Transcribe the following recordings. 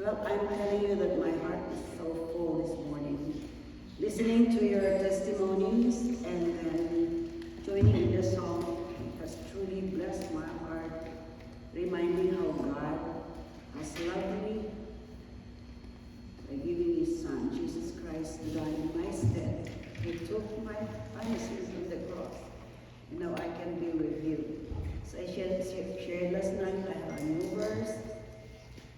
Well, I'm telling you that my heart is so full this morning. Listening to your testimonies and then joining in the song has truly blessed my heart, reminding how God has loved me by giving His Son, Jesus Christ, to die in my stead. He took my punishment on the cross, and now I can be with you. So I shared last night, I have a new verse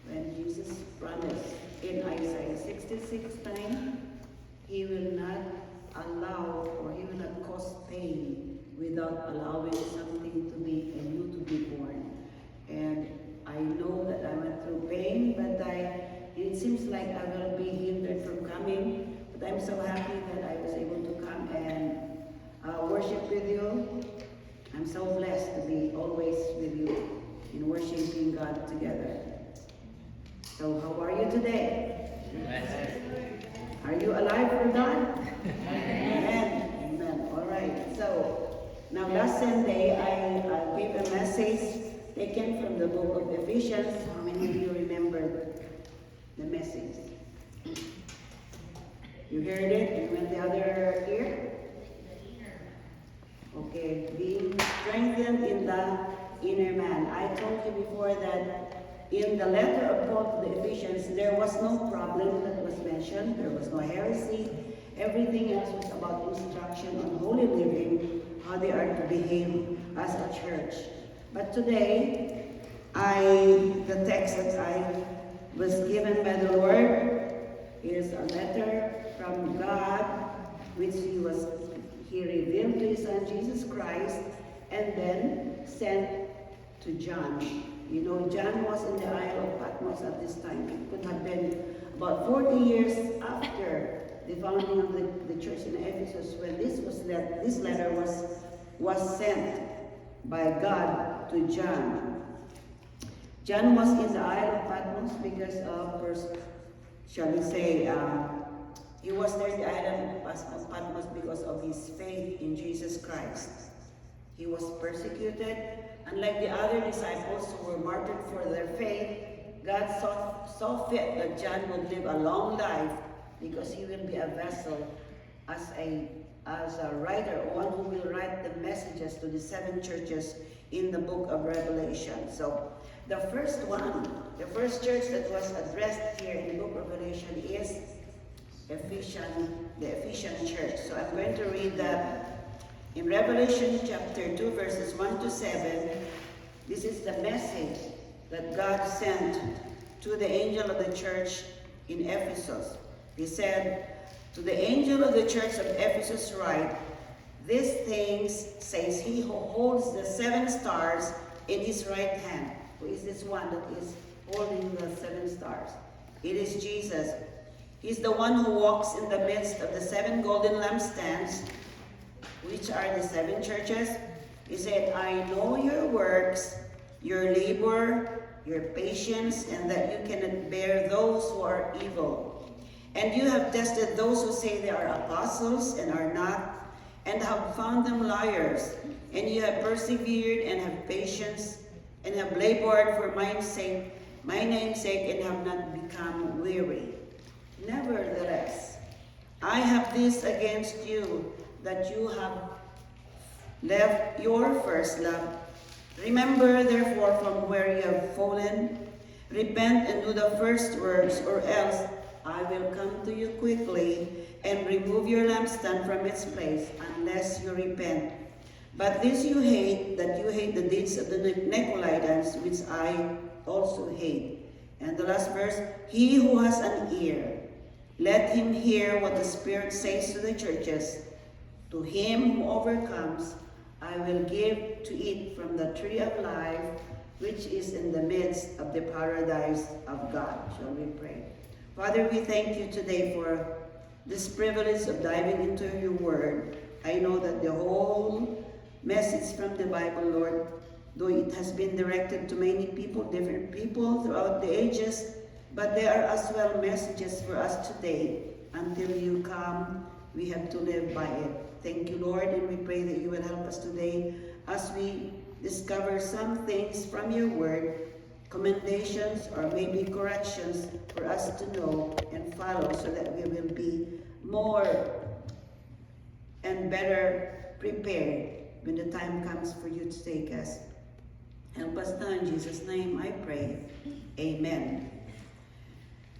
when Jesus promised in Isaiah 66:9, He will not allow or He will not cause pain without allowing something to be and you to be born. And I know that I went through pain, but it seems like I will be hindered from coming. But I'm so happy that I was able to come and worship with you. I'm so blessed to be always with you in worshiping God together. So how are you today? Are you alive for God? Amen. Amen. All right. So now last Sunday I gave a message taken from the book of Ephesians. How many of you remember the message? You heard it and went the other ear? Okay. Being strengthened in the inner man. I told you before that in the letter of Paul to the Ephesians, there was no problem that was mentioned. There was no heresy. Everything else was about instruction on holy living, how they are to behave as a church. But today, the text that I was given by the Lord is a letter from God, which He revealed to His Son Jesus Christ, and then sent to John. You know, John was in the Isle of Patmos at this time. It could have been about 40 years after the founding of the church in Ephesus when this letter was sent by God to John. John was in the Isle of Patmos because of, shall we say, he was there in the island of Patmos because of his faith in Jesus Christ. He was persecuted. Unlike the other disciples who were martyred for their faith, God saw fit that John would live a long life because he will be a vessel as a writer, one who will write the messages to the 7 churches in the book of Revelation. So the first church that was addressed here in the book of Revelation is the Ephesian church. So I'm going to read that. In Revelation chapter 2, verses 1 to 7, this is the message that God sent to the angel of the church in Ephesus. He said, "To the angel of the church of Ephesus write, these things says he who holds the 7 stars in his right hand." Who is this one that is holding the 7 stars? It is Jesus. He's the one who walks in the midst of the 7 golden lampstands, which are the 7 churches. He said, "I know your works, your labor, your patience, and that you cannot bear those who are evil. And you have tested those who say they are apostles and are not, and have found them liars. And you have persevered and have patience, and have labored for my name's sake, and have not become weary. Nevertheless, I have this against you, that you have left your first love. Remember, therefore, from where you have fallen, repent and do the first works, or else I will come to you quickly and remove your lampstand from its place, unless you repent. But this you hate, that you hate the deeds of the Nicolaitans, which I also hate." And the last verse, "He who has an ear, let him hear what the Spirit says to the churches. To him who overcomes, I will give to eat from the tree of life, which is in the midst of the paradise of God." Shall we pray? Father, we thank you today for this privilege of diving into your word. I know that the whole message from the Bible, Lord, though it has been directed to many people, different people throughout the ages, but there are as well messages for us today. Until you come, we have to live by it. Thank you, Lord, and we pray that you will help us today as we discover some things from your word commendations or maybe corrections for us to know and follow so that we will be more and better prepared when the time comes for you to take us. Help us now in Jesus' name I pray. Amen.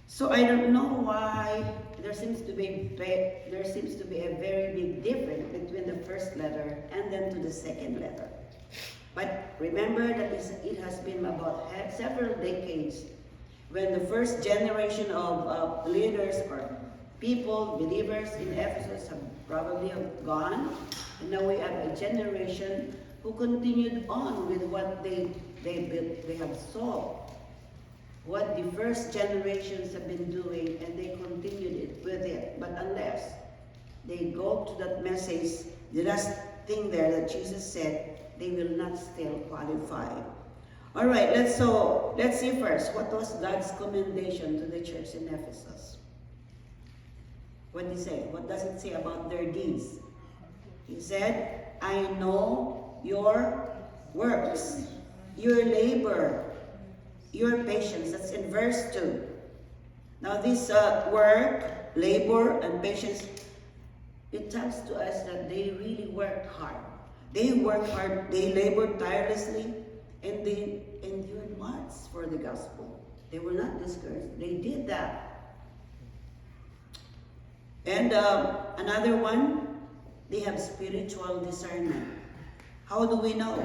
So I don't know why there seems to be a very big difference between the first letter and then to the second letter. But remember that it has been about several decades when the first generation of leaders or people, believers in Ephesus have probably gone, and now we have a generation who continued on with what they built, they have saw what the first generations have been doing, and they continued it with it. But unless they go to that message, the last thing there that Jesus said, they will not still qualify. All right, let's see first, what was God's commendation to the church in Ephesus? What did he say? What does it say about their deeds? He said, I know your works, your labor, your patience. That's in verse 2. Now this work, labor, and patience, it tells to us that they really worked hard. They worked hard, they labored tirelessly, and they endured martyrs for the gospel. They were not discouraged. They did that. And another one, they have spiritual discernment. How do we know?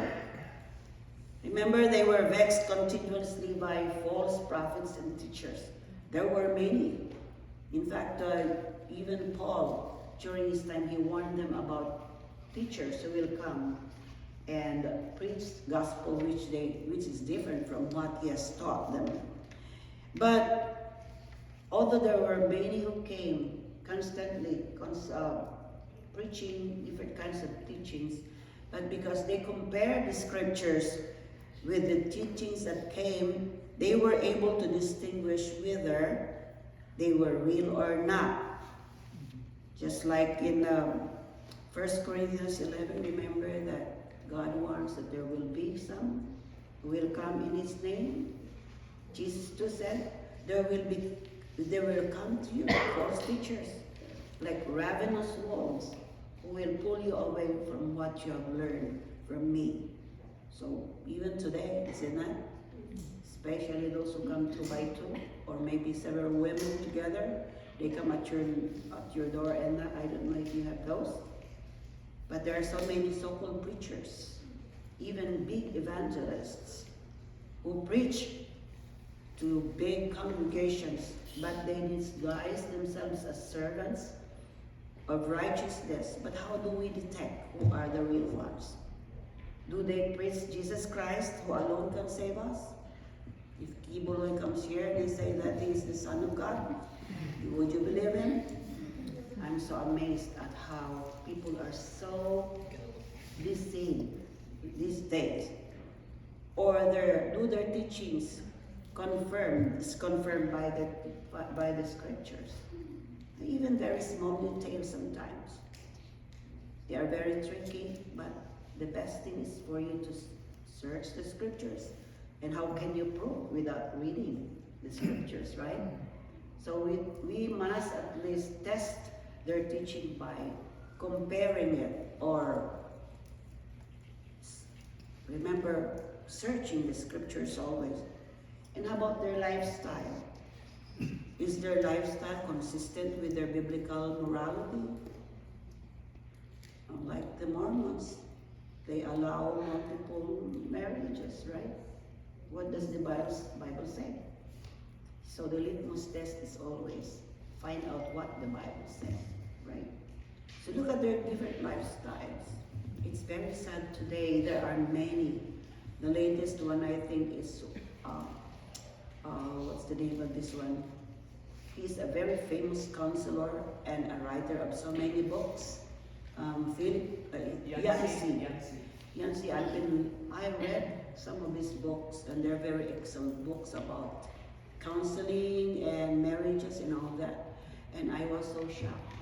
Remember, they were vexed continuously by false prophets and teachers. There were many. In fact, even Paul, during his time, he warned them about teachers who will come and preach gospel which is different from what he has taught them. But although there were many who came constantly preaching different kinds of teachings, but because they compared the scriptures with the teachings that came, they were able to distinguish whether they were real or not. Just like in 1 Corinthians 11, remember that God warns that there will be some who will come in his name. Jesus too said, there will come to you false teachers, like ravenous wolves, who will pull you away from what you have learned from me. So even today, is it not? Especially those who come 2 by 2, or maybe several women together, they come at your door, and I don't know if you have those. But there are so many so-called preachers, even big evangelists, who preach to big congregations, but they disguise themselves as servants of righteousness. But how do we detect who are the real ones? Do they preach Jesus Christ, who alone can save us? If Kibuloy comes here and they say that he is the Son of God, would you believe him? I'm so amazed at how people are so deceived these days. Or do their teachings is confirmed by the scriptures? Even very small details sometimes. They are very tricky, but the best thing is for you to search the scriptures. And how can you prove without reading the scriptures, right? So we must at least test their teaching by comparing it, or remember searching the scriptures always. And how about their lifestyle? Is their lifestyle consistent with their biblical morality? Like the Mormons, they allow multiple marriages, right? What does the Bible say? So the litmus test is always find out what the Bible says, right? So look at their different lifestyles. It's very sad today. There are many. The latest one I think is, what's the name of this one? He's a very famous counselor and a writer of so many books. Yancey, I read some of his books, and they're very excellent books about counseling and marriages and all that. And I was so shocked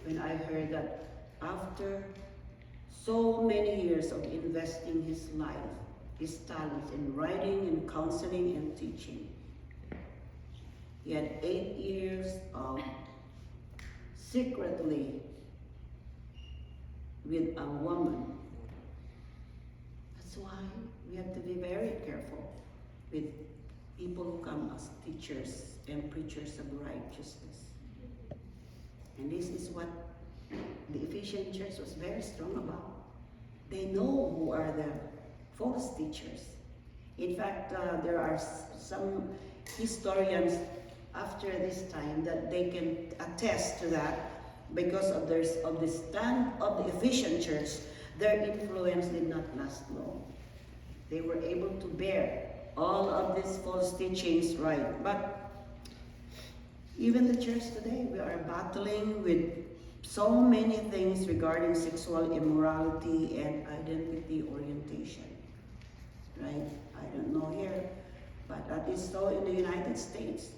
when I heard that after so many years of investing his life his talents in writing and counseling and teaching. He had 8 years of secretly with a woman. That's why we have to be very careful with people who come as teachers and preachers of righteousness. And this is what the Ephesian church was very strong about. They know who are the false teachers. In fact, there are some historians after this time that they can attest to that because of the stand of the Ephesian church. Their influence did not last long. They were able to bear all of these false teachings, right? But even the church today, we are battling with so many things regarding sexual immorality and identity orientation, right? I don't know here, but that is so in the United States.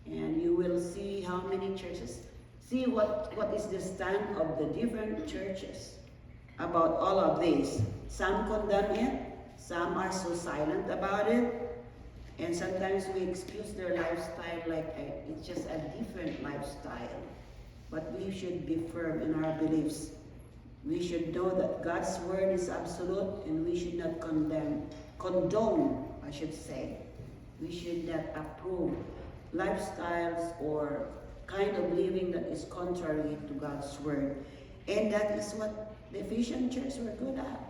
And you will see how many churches, see what is the stand of the different churches about all of this. Some condemn it, some are so silent about it, and sometimes we excuse their lifestyle like it's just a different lifestyle. But we should be firm in our beliefs. We should know that God's word is absolute, and we should not condone, I should say. We should not approve lifestyles or kind of living that is contrary to God's word. And that is what the Ephesian church were good at.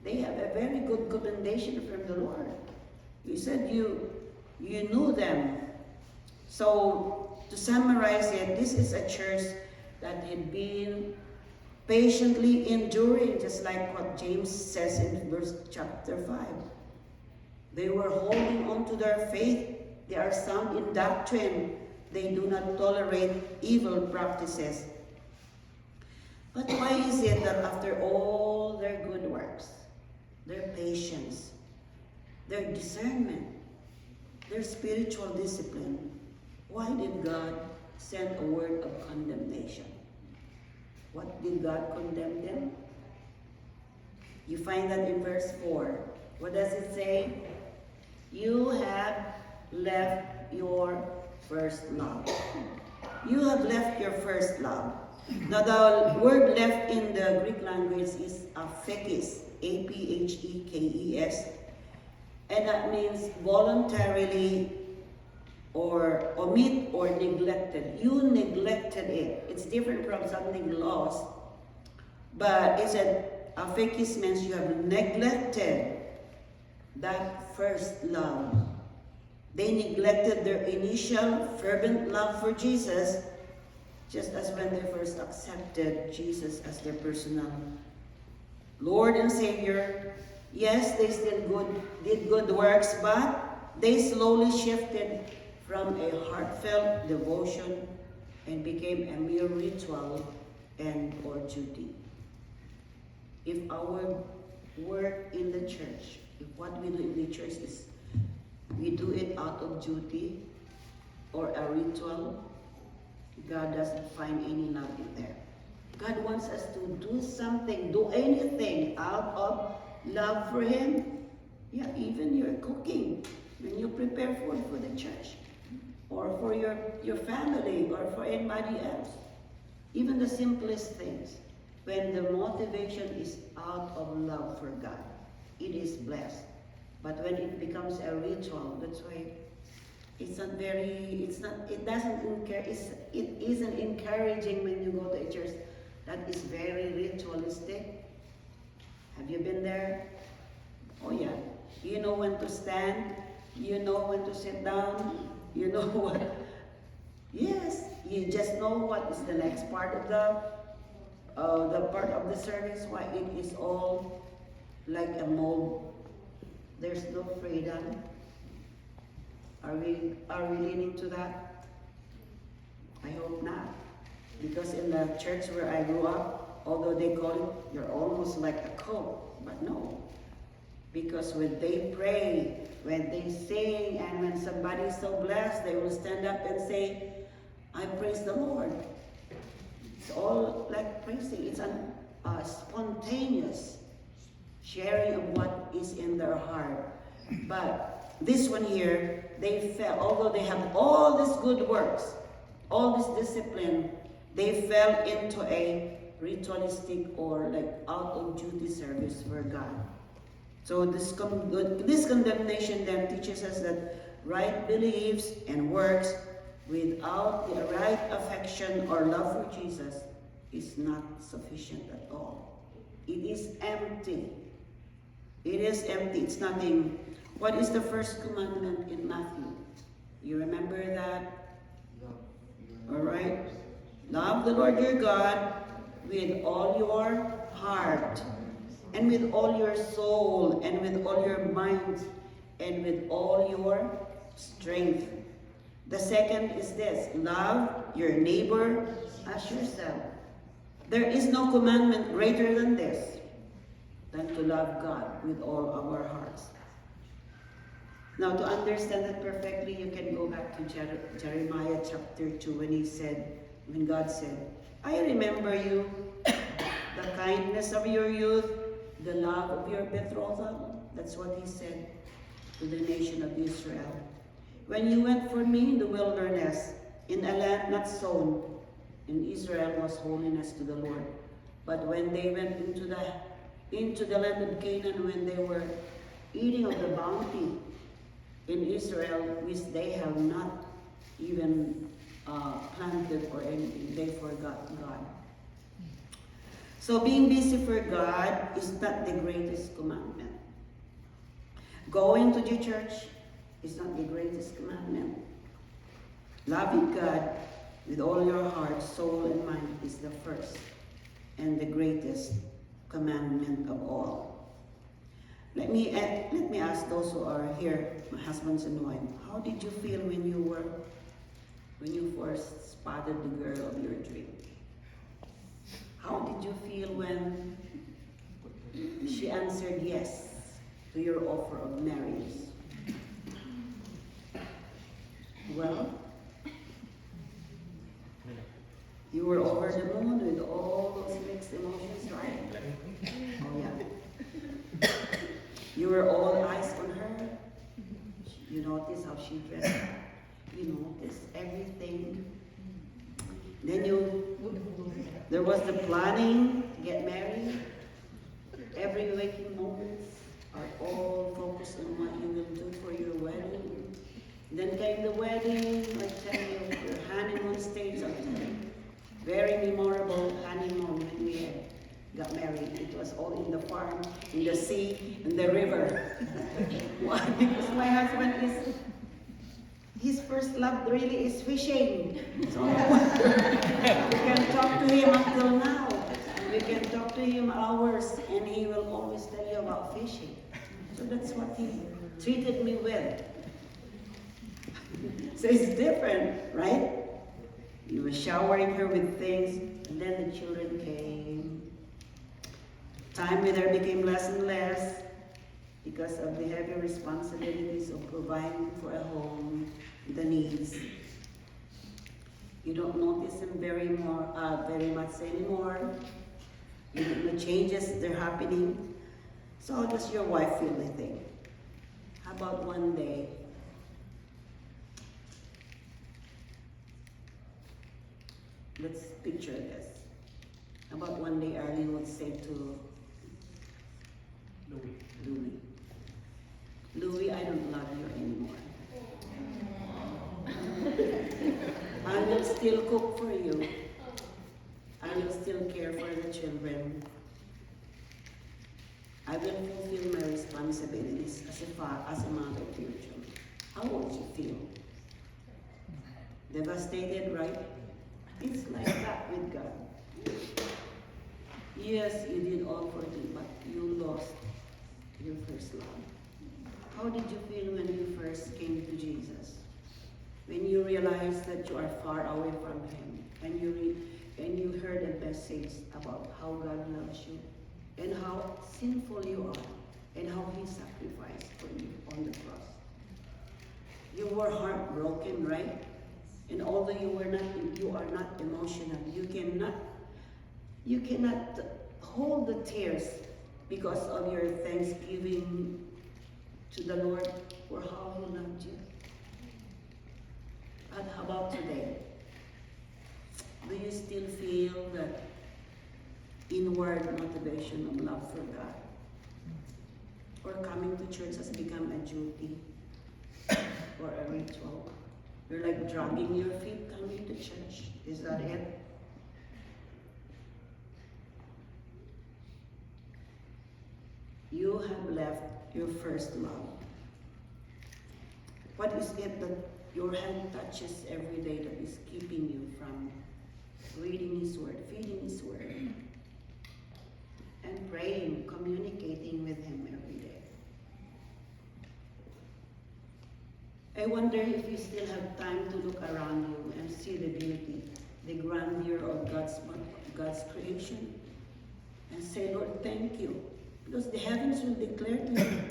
They have a very good commendation from the Lord. He said you knew them. So to summarize it, this is a church that had been patiently enduring, just like what James says in verse chapter 5. They were holding on to their faith. They are sound in doctrine. They do not tolerate evil practices. But why is it that after all their good works, their patience, their discernment, their spiritual discipline, why did God send a word of condemnation? What did God condemn them? You find that in verse 4. What does it say? You have left your first love. You have left your first love. Now the word left in the Greek language is aphekes, A-P-H-E-K-E-S. And that means voluntarily or omit or neglected. You neglected it. It's different from something lost. But it said, aphekes means you have neglected that first love. They neglected their initial fervent love for Jesus, just as when they first accepted Jesus as their personal Lord and Savior. Yes, they still did good works, but they slowly shifted from a heartfelt devotion and became a mere ritual and or duty. If our work in the church, if what we do in the church is we do it out of duty or a ritual, God doesn't find any love in there. God wants us to do something, do anything out of love for Him. Yeah, even your cooking, when you prepare food for the church, or for your family, or for anybody else. Even the simplest things, when the motivation is out of love for God, it is blessed. But when it becomes a ritual, that's why it isn't encouraging when you go to a church that is very ritualistic. Have you been there? Oh yeah. You know when to stand, you know when to sit down, you know what. Yes, you just know what is the next part of the part of the service, why it is all like a mold. There's no freedom. Are we leaning to that? I hope not. Because in the church where I grew up, although they call it, you're almost like a cult, but no. Because when they pray, when they sing, and when somebody is so blessed, they will stand up and say, I praise the Lord. It's all like praising. It's a spontaneous sharing of what is in their heart. But this one here, they fell, although they have all these good works, all this discipline, they fell into a ritualistic or like out of duty service for God. So this condemnation then teaches us that right beliefs and works without the right affection or love for Jesus is not sufficient at all. It is empty. It is empty. It's nothing. What is the first commandment in Matthew? You remember that? All right. Love the Lord your God with all your heart, and with all your soul, and with all your mind, and with all your strength. The second is this: love your neighbor as yourself. There is no commandment greater than this, than to love God with all our hearts. Now, to understand that perfectly, you can go back to Jeremiah chapter 2 when God said, I remember you, the kindness of your youth, the love of your betrothal. That's what he said to the nation of Israel. When you went for me in the wilderness, in a land not sown, and Israel was holiness to the Lord. But when they went into the land of Canaan, when they were eating of the bounty in Israel, which they have not even planted or anything, they forgot God. So being busy for God is not the greatest commandment. Going to the church is not the greatest commandment. Loving God with all your heart, soul, and mind is the first and the greatest commandment of all. Let me ask those who are here, my husbands and wife, how did you feel when you first spotted the girl of your dream? How did you feel when she answered yes to your offer of marriage? Well, you were over the moon with all those mixed emotions, right? Oh yeah. You were all eyes on her. You noticed how she dressed. You noticed everything. Then there was the planning to get married. Every waking moments are all focused on what you will do for your wedding. Then came the wedding, I tell you, your honeymoon stage, I tell you. Very memorable honeymoon when we got married. It was all in the farm, in the sea, in the river. Why? Because my husband his first love really is fishing. So we can talk to him until now. We can talk to him hours, and he will always tell you about fishing. So that's what he treated me with. So it's different, right? He was showering her with things, and then the children came. Time with her became less and less because of the heavy responsibilities of providing for a home, the needs. You don't notice them very much anymore. The changes, they're happening. So how does your wife feel, I think? How about one day? Let's picture this. How about one day Arlene would say to Louis, I don't love you anymore. I will still cook for you. I will still care for the children. I will fulfill my responsibilities as a mother to your children. How would you feel? Devastated, right? It's like that with God. Yes, you did all for him, but you lost your first love. How did you feel when you first came to Jesus? When you realized that you are far away from him, and you heard a message about how God loves you, and how sinful you are, and how he sacrificed for you on the cross. You were heartbroken, right? And although you are not emotional, you cannot hold the tears because of your thanksgiving to the Lord for how He loved you? But how about today? Do you still feel that inward motivation of love for God? Or coming to church has become a duty or a ritual? You're like dragging your feet coming to church. Is that it? You have left your first love. What is it that your hand touches every day that is keeping you from reading His Word, feeding His Word, and praying, communicating with Him every day? I wonder if you still have time to look around you and see the beauty, the grandeur of God's creation, and say, Lord, thank you. Because the heavens will declare to you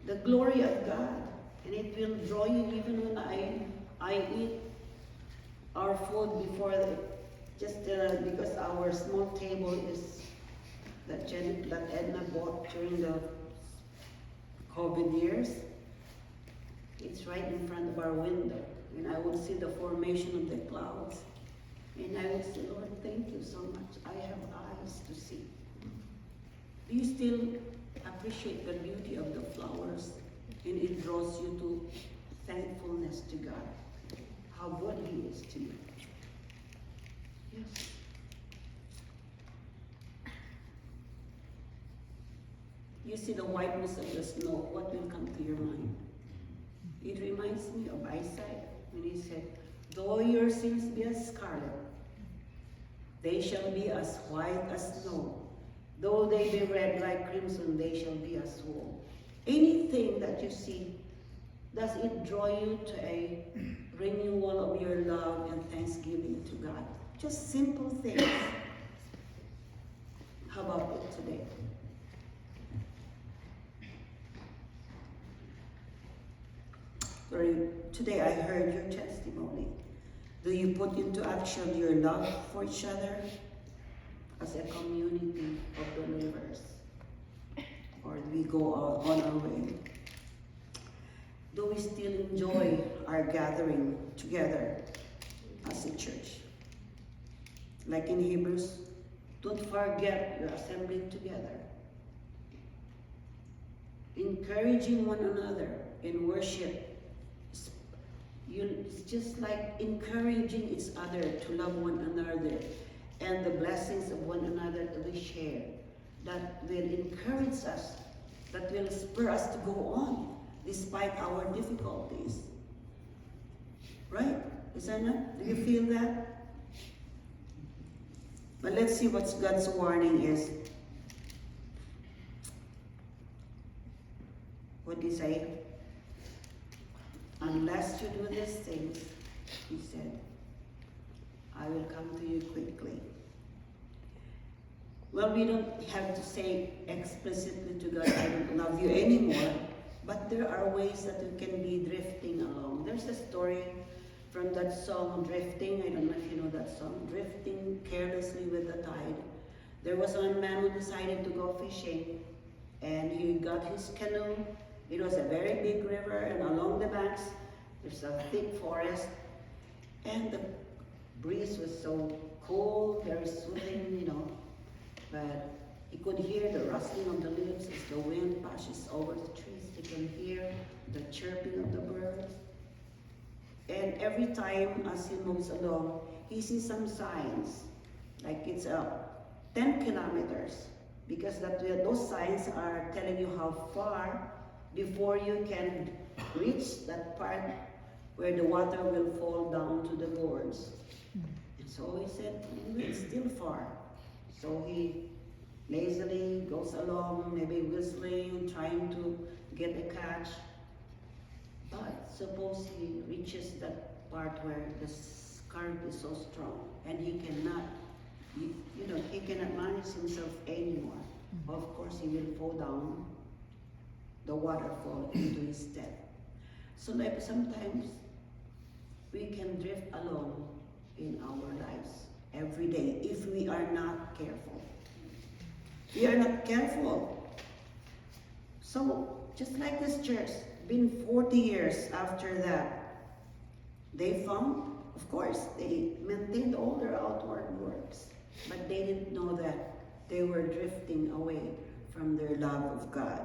the glory of God, and it will draw you even when I eat our food before because our small table is that Edna bought during the COVID years. It's right in front of our window, and I would see the formation of the clouds, and I would say, Lord, thank you so much. I have eyes to see. Do you still appreciate the beauty of the flowers, and it draws you to thankfulness to God, how good He is to you? Yes. You see the whiteness of the snow, what will come to your mind? It reminds me of Isaiah when he said, though your sins be as scarlet, they shall be as white as snow. Though they be red like crimson, they shall be as wool. Anything that you see, does it draw you to a renewal of your love and thanksgiving to God? Just simple things. How about it today? Today I heard your testimony. Do you put into action your love for each other as a community of believers? Or do we go on our way? Do we still enjoy our gathering together as a church? Like in Hebrews, don't forget your assembling together. Encouraging one another in worship. It's just like encouraging each other to love one another, and the blessings of one another that we share, that will encourage us, that will spur us to go on despite our difficulties. Right? Is that not? Do you feel that? But let's see what God's warning is. What did He say? Unless you do these things, He said, I will come to you quickly. Well, we don't have to say explicitly to God, I don't love you anymore, but there are ways that we can be drifting along. There's a story from that song, Drifting. I don't know if you know that song, Drifting Carelessly with the Tide. There was one man who decided to go fishing, and he got his canoe. It was a very big river, and along the banks, there's a thick forest, and the breeze was so cool, very soothing, but you could hear the rustling of the leaves as the wind passes over the trees. You can hear the chirping of the birds. And every time as he moves along, he sees some signs, like it's 10 kilometers, because those signs are telling you how far before you can reach that part where the water will fall down to the boards. And so he said, it's still far. So he lazily goes along, maybe whistling, trying to get a catch. But suppose he reaches that part where the current is so strong and he cannot, he cannot manage himself anymore. Of course, he will fall down the waterfall into his death. So like sometimes we can drift along in our lives every day if we are not careful. We are not careful. So, just like this church, been 40 years after that, they found, of course, they maintained all their outward works, but they didn't know that they were drifting away from their love of God.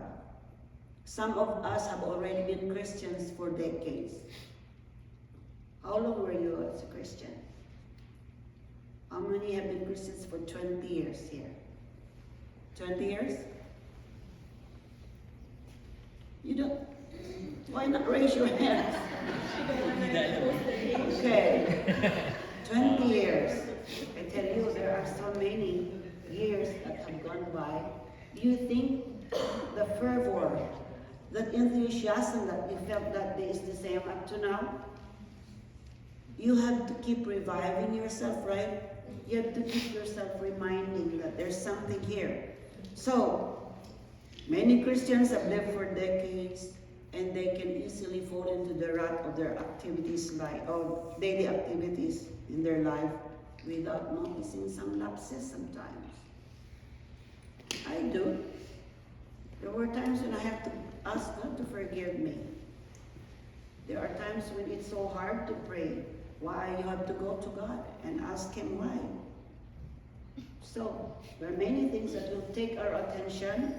Some of us have already been Christians for decades. How long were you as a Christian? How many have been Christians for 20 years here? 20 years? You don't? Why not raise your hands? Okay. 20 years. I tell you, there are so many years that have gone by. Do you think the fervor, that enthusiasm that you felt that day is the same up to now? You have to keep reviving yourself, right? You have to keep yourself reminding that there's something here. So, many Christians have lived for decades, and they can easily fall into the rut of their activities, of daily activities in their life, without noticing some lapses sometimes. I do. There were times when I have to ask God to forgive me. There are times when it's so hard to pray. Why? You have to go to God and ask Him why. So, there are many things that will take our attention,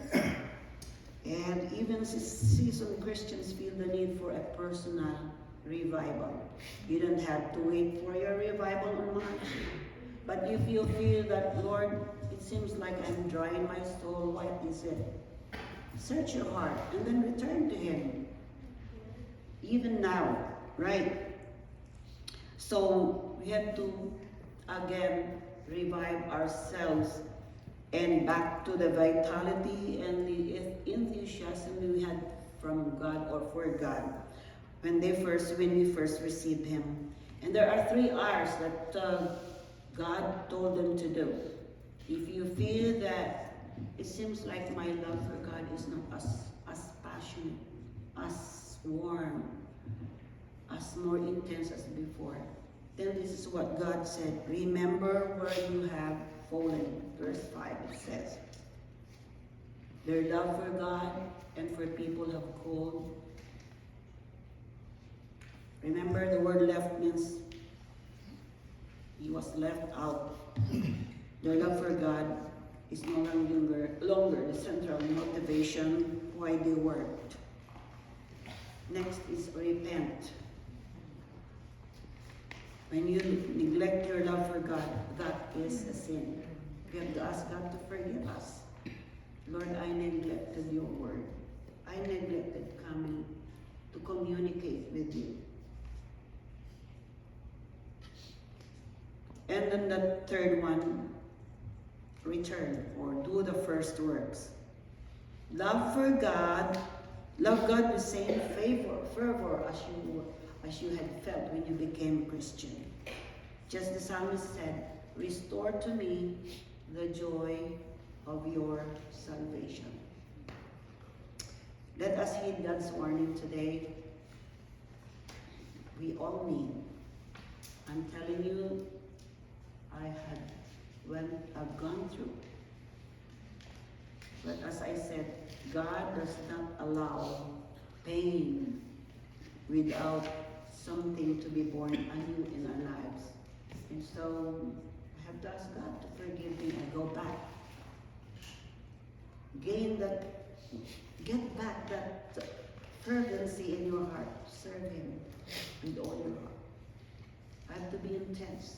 and even seasoned Christians feel the need for a personal revival. You don't have to wait for your revival on March. But if you feel that, Lord, it seems like I'm dry in my soul, what is it? Search your heart and then return to Him. Even now, right? So we have to, again, revive ourselves and back to the vitality and the enthusiasm we had from God or for God when we first received Him. And there are 3 R's that God told them to do. If you feel that it seems like my love for God is not as passionate, as warm, as more intense as before, then this is what God said. Remember where you have fallen. Verse 5, it says, their love for God and for people have cooled. Remember, the word left means He was left out. Their love for God is no longer the central motivation why they worked. Next is repent. When you neglect your love for God, that is a sin. We have to ask God to forgive us. Lord, I neglected your word. I neglected coming to communicate with you. And then the third one, return or do the first works. Love God with the same fervor as you had felt when you became a Christian. Just the psalmist said, restore to me the joy of your salvation. Let us heed God's warning today. We all need. I'm telling you, I've gone through. But as I said, God does not allow pain without something to be born anew in our lives. And so I have to ask God to forgive me and go back. Get back that fervency in your heart. Serve Him with all your heart. I have to be intense.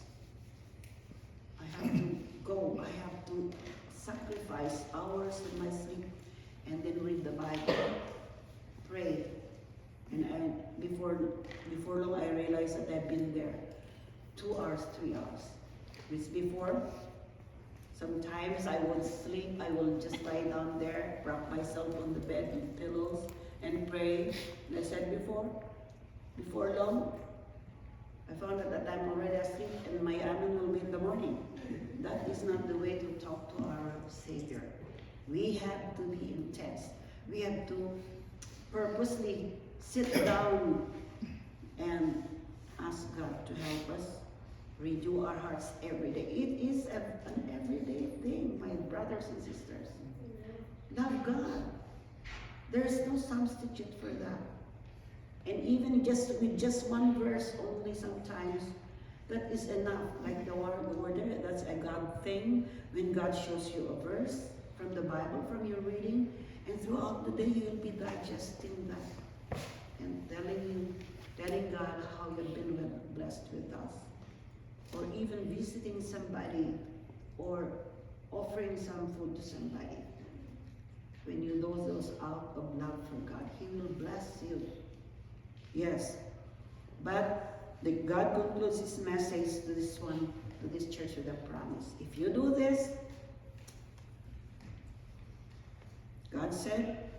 I have to go. I have to sacrifice hours of my sleep and then read the Bible, pray. And before long, I realized that I've been there 2 hours, 3 hours. Which before, sometimes I would sleep. I will just lie down there, prop myself on the bed with pillows, and pray. And I said before long, I found out that I'm already asleep and my amen will be in the morning. That is not the way to talk to our Savior. We have to be intense. We have to purposely sit down and ask God to help us Renew our hearts every day. It is an everyday thing, my brothers and sisters. Love God. There is no substitute for that. And even just with just one verse only sometimes, that is enough. Like the word there, that's a God thing. When God shows you a verse from the Bible, from your reading, and throughout the day you will be digesting that and telling God how you've been blessed with us. Or even visiting somebody or offering some food to somebody. When you do those out of love for God, He will bless you. Yes. But God concludes His message to this church with a promise. If you do this, God said,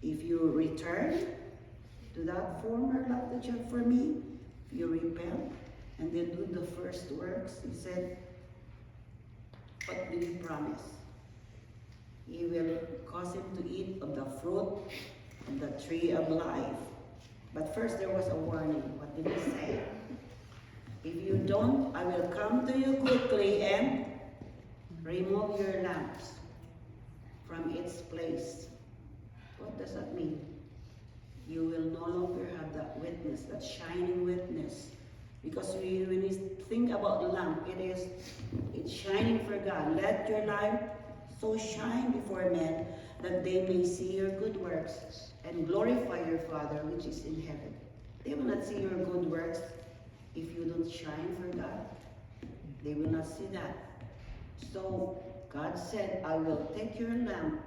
if you return to that former love that you have for me, if you repent, and then do the first works, He said, what did He promise? He will cause him to eat of the fruit of the tree of life. But first there was a warning. What did He say? If you don't, I will come to you quickly and remove your lamps from its place. What does that mean? You will no longer have that witness, that shining witness. Because when you think about the lamp, it's shining for God. Let your light so shine before men that they may see your good works and glorify your Father which is in heaven. They will not see your good works if you don't shine for God. They will not see that. So God said, I will take your lamp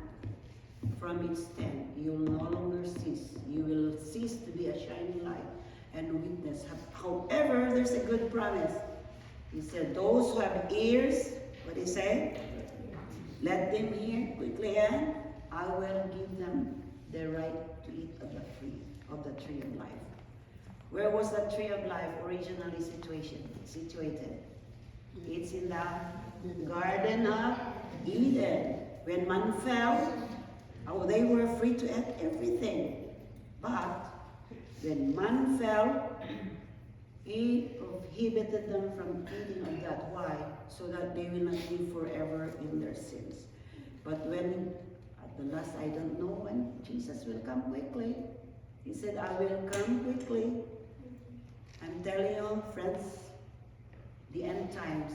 from its stand. You will no longer cease. You will cease to be a shining light and witness. However, there's a good promise. He said, those who have ears, what He say? Let them hear quickly, and I will give them the right to eat of the tree of life. Where was the tree of life originally situated? It's in the Garden of Eden. When man fell, they were free to eat everything. But when man fell, He prohibited them from eating of that. Why? So that they will not live forever in their sins. But when, at the last, I don't know when Jesus will come quickly. He said, I will come quickly. I'm telling you, friends, the end times,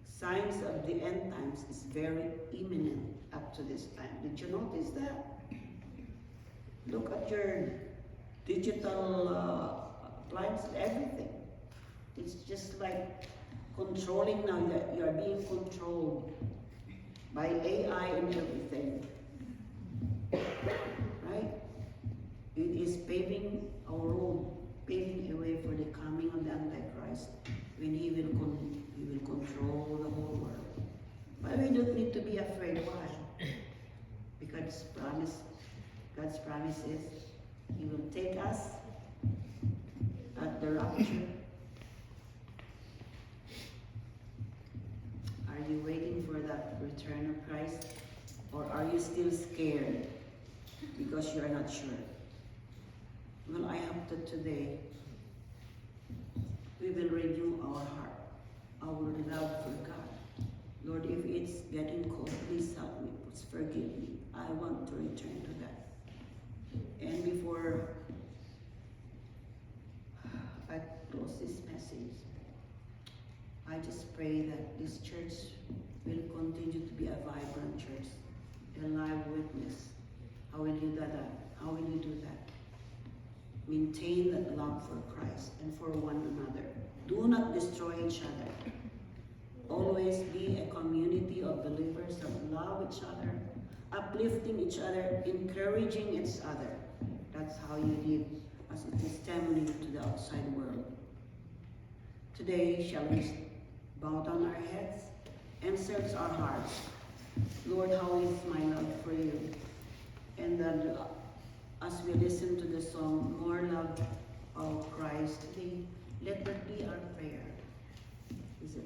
signs of the end times is very imminent up to this time. Did you notice that? Look at your digital appliances, everything. It's just like controlling now, that you are being controlled by AI and everything. Right? It is paving a road, paving a way for the coming of the Antichrist, when he will control the whole world. But we don't need to be afraid. Why? Because God's promise is He will take us at the rapture. Are you waiting for that return of Christ? Or are you still scared because you are not sure? Well, I hope that today we will renew our heart, our love for God. Lord, if it's getting cold, please help me. Please forgive me. I want to return to that. And before I close this message, I just pray that this church will continue to be a vibrant church, a live witness. How will you do that? How will you do that? Maintain that love for Christ and for one another. Do not destroy each other. Always be a community of believers that love each other, uplifting each other, encouraging each other. That's how you live as a testimony to the outside world. Today, shall we bow down our heads and search our hearts? Lord, how is my love for you? And that as we listen to the song, More Love of Christ, let that be our prayer. Is it